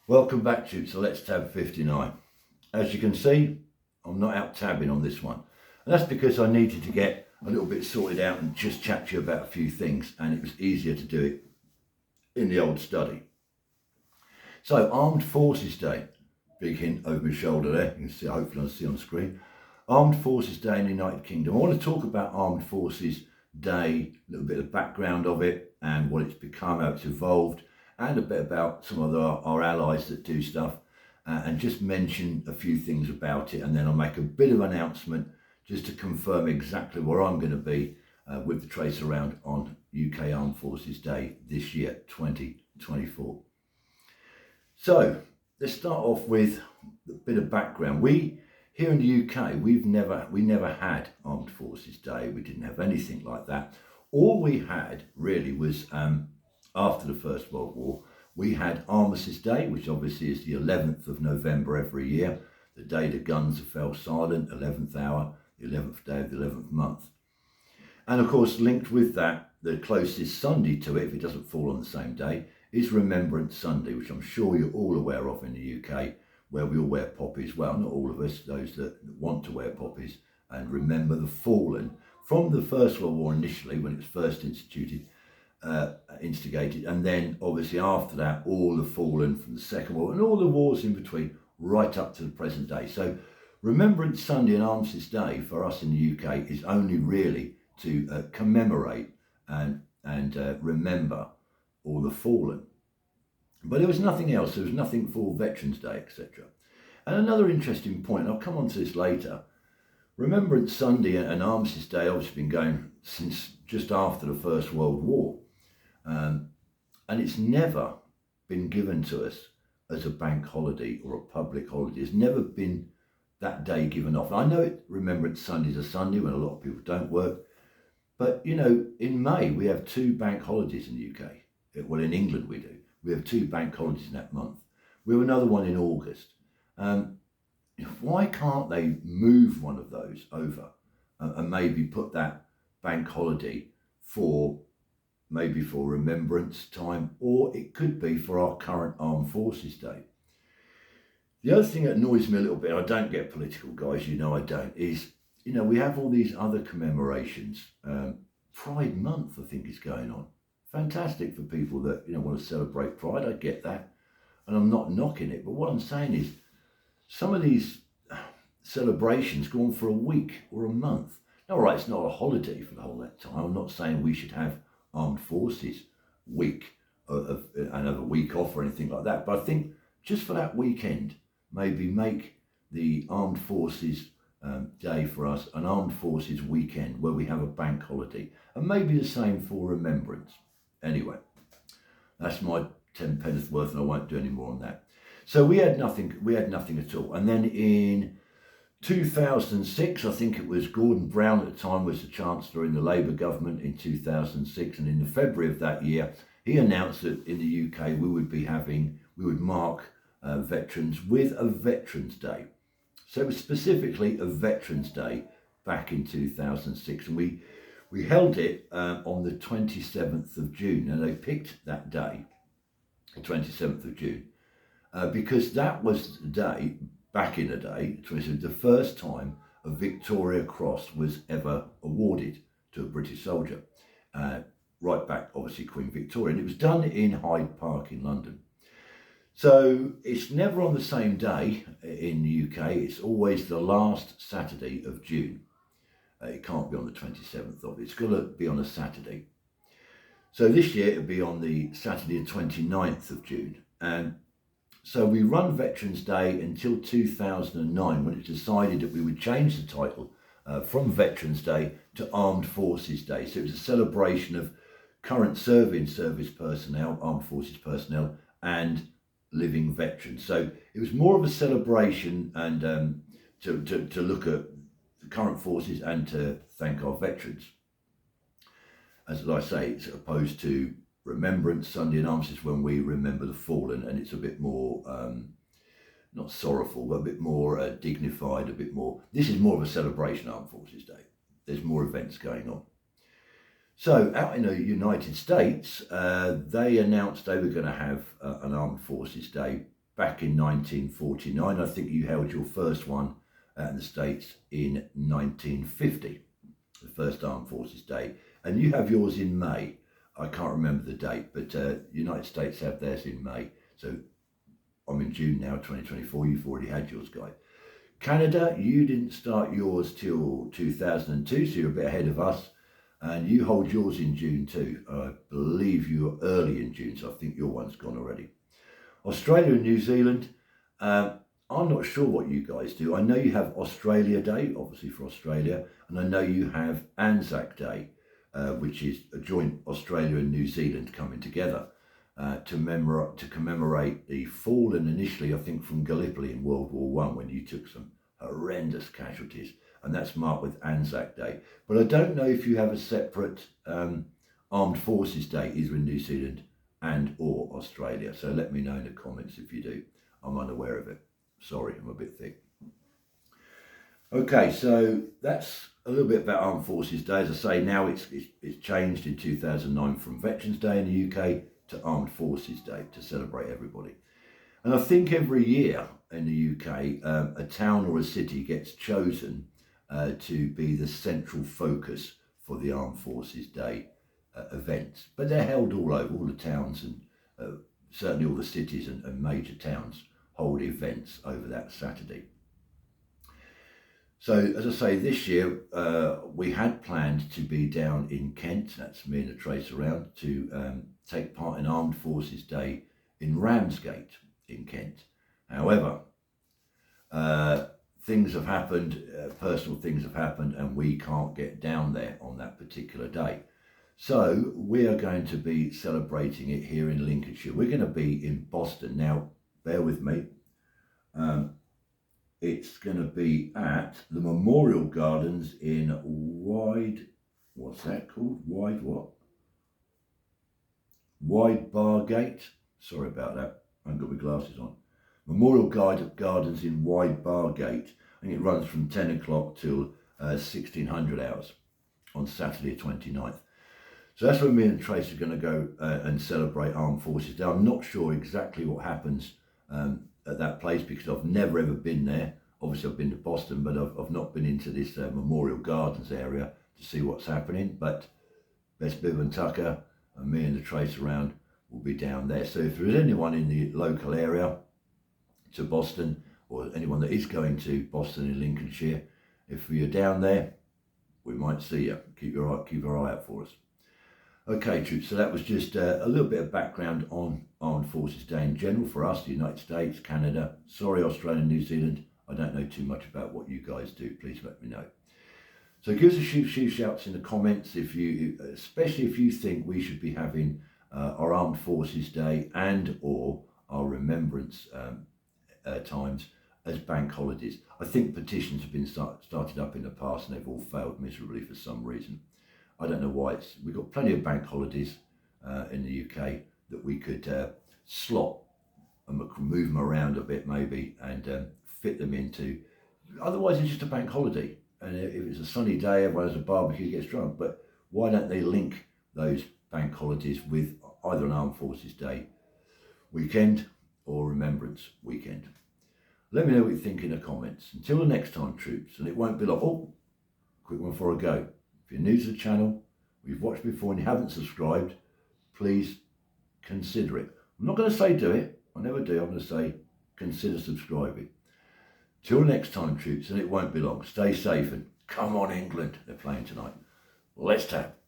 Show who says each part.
Speaker 1: Welcome back, to So Let's Tab 59. As you can see, I'm not out tabbing on this one. And that's because I needed to get a little bit sorted out and just chat to you about a few things, and it was easier to do it in the old study. So, Armed Forces Day. Big hint over my shoulder there. You can see, hopefully I'll see on the screen. Armed Forces Day in the United Kingdom. I want to talk about Armed Forces Day, a little bit of background of it and what it's become, how it's evolved, and a bit about some of our allies that do stuff, and just mention a few things about it, and then I'll make a bit of an announcement just to confirm exactly where I'm going to be with the Trace Around on UK Armed Forces Day this year, 2024. So let's start off with a bit of background. We here in the UK, we never had Armed Forces Day. We didn't have anything like that. All we had really was after the First World War, we had Armistice Day, which obviously is the 11th of November every year, the day the guns fell silent, 11th hour, the 11th day of the 11th month. And of course, linked with that, the closest Sunday to it, if it doesn't fall on the same day, is Remembrance Sunday, which I'm sure you're all aware of in the UK, where we all wear poppies. Well, not all of us, those that want to wear poppies and remember the fallen from the First World War initially, when it was first instigated, and then obviously after that, all the fallen from the Second War and all the wars in between, right up to the present day. So Remembrance Sunday and Armistice Day for us in the UK is only really to commemorate and remember all the fallen. But there was nothing else. There was nothing for Veterans Day, etc. And another interesting point, I'll come on to this later, Remembrance Sunday and Armistice Day obviously been going since just after the First World War. And it's never been given to us as a bank holiday or a public holiday. It's never been that day given off. And I know Remembrance Sunday is a Sunday when a lot of people don't work. But, you know, in May, we have 2 bank holidays in the UK. Well, in England we do. We have 2 bank holidays in that month. We have another one in August. Why can't they move one of those over and maybe put that bank holiday for maybe for Remembrance time, or it could be for our current Armed Forces Day. The other thing that annoys me a little bit, I don't get political, guys, you know I don't, is, you know, we have all these other commemorations. Pride Month, I think, is going on. Fantastic for people that, you know, want to celebrate Pride, I get that. And I'm not knocking it, but what I'm saying is some of these celebrations go on for a week or a month. Now, all right, it's not a holiday for the whole that time. I'm not saying we should have Armed Forces week of another week off or anything like that, but I think just for that weekend, maybe make the Armed Forces Day for us an Armed Forces weekend where we have a bank holiday, and maybe the same for Remembrance. Anyway, that's my 10 pence worth, and I won't do any more on that. So we had nothing at all. And then in 2006, I think it was Gordon Brown at the time was the Chancellor in the Labour government in 2006, and in the February of that year, he announced that in the UK we would mark veterans with a Veterans Day. So it was specifically a Veterans Day back in 2006, and we held it on the 27th of June, and they picked that day, the 27th of June, because that was the day, back in the day, the first time a Victoria Cross was ever awarded to a British soldier. Right back, obviously, Queen Victoria. And it was done in Hyde Park in London. So it's never on the same day in the UK. It's always the last Saturday of June. It can't be on the 27th of it. It's got to be on a Saturday. So this year it'll be on the Saturday the 29th of June. And so we run Veterans Day until 2009, when it was decided that we would change the title from Veterans Day to Armed Forces Day. So it was a celebration of current service personnel, armed forces personnel, and living veterans. So it was more of a celebration and to look at the current forces and to thank our veterans. As I say, it's opposed to Remembrance Sunday and Armistice, when we remember the fallen, and it's a bit more not sorrowful, but a bit more dignified, a bit more. This is more of a celebration, Armed Forces Day. There's more events going on. So out in the United States, they announced they were going to have an Armed Forces Day back in 1949. I think you held your first one out in the States in 1950, the first Armed Forces Day. And you have yours in May. I can't remember the date, but United States have theirs in May. So I'm in June now, 2024. You've already had yours, guys. Canada, you didn't start yours till 2002, so you're a bit ahead of us. And you hold yours in June too. I believe you're early in June, so I think your one's gone already. Australia and New Zealand, I'm not sure what you guys do. I know you have Australia Day, obviously for Australia, and I know you have Anzac Day, which is a joint Australia and New Zealand coming together to commemorate the fallen initially, I think, from Gallipoli in World War I, when you took some horrendous casualties, and that's marked with Anzac Day. But I don't know if you have a separate Armed Forces Day, either in New Zealand and or Australia. So let me know in the comments if you do. I'm unaware of it. Sorry, I'm a bit thick. Okay, so that's a little bit about Armed Forces Day. As I say, now it's changed in 2009 from Veterans Day in the UK to Armed Forces Day to celebrate everybody. And I think every year in the UK, a town or a city gets chosen to be the central focus for the Armed Forces Day events. But they're held all over, all the towns, and certainly all the cities and major towns hold events over that Saturday. So, as I say, this year we had planned to be down in Kent, that's me and the Trace Around, to take part in Armed Forces Day in Ramsgate in Kent. However, things have happened, personal things have happened, and we can't get down there on that particular day. So we are going to be celebrating it here in Lincolnshire. We're going to be in Boston. Now, bear with me. It's going to be at the Memorial Gardens in what's that called? Wide Bargate. Sorry about that. I haven't got my glasses on. Memorial Gardens in Wide Bargate. I think it runs from 10 o'clock till 1600 hours on Saturday 29th. So that's where me and Trace are going to go and celebrate Armed Forces Day. I'm not sure exactly what happens at that place because I've never ever been there. Obviously I've been to Boston, but I've not been into this Memorial Gardens area to see what's happening. But Bess Bibb and Tucker and me and the Trace Around will be down there. So if there's anyone in the local area to Boston, or anyone that is going to Boston in Lincolnshire, if you're down there, we might see you. Keep your eye out for us. Okay, troops, so that was just a little bit of background on Armed Forces Day in general for us, the United States, Canada. Sorry, Australia and New Zealand. I don't know too much about what you guys do. Please let me know. So give us a few shouts in the comments, especially if you think we should be having our Armed Forces Day and or our Remembrance times as bank holidays. I think petitions have been started up in the past and they've all failed miserably for some reason. I don't know why. We've got plenty of bank holidays in the UK that we could slot and move them around a bit maybe and fit them into. Otherwise it's just a bank holiday, and if it's a sunny day, everyone has a barbecue, gets drunk. But why don't they link those bank holidays with either an Armed Forces Day weekend or Remembrance weekend? Let me know what you think in the comments. Until the next time, troops, and it won't be long. Oh, quick one before I go. If you're new to the channel, or you've watched before and you haven't subscribed, please consider it. I'm not going to say do it. I never do. I'm going to say consider subscribing. Till next time, troops, and it won't be long. Stay safe and come on, England. They're playing tonight. Let's tap.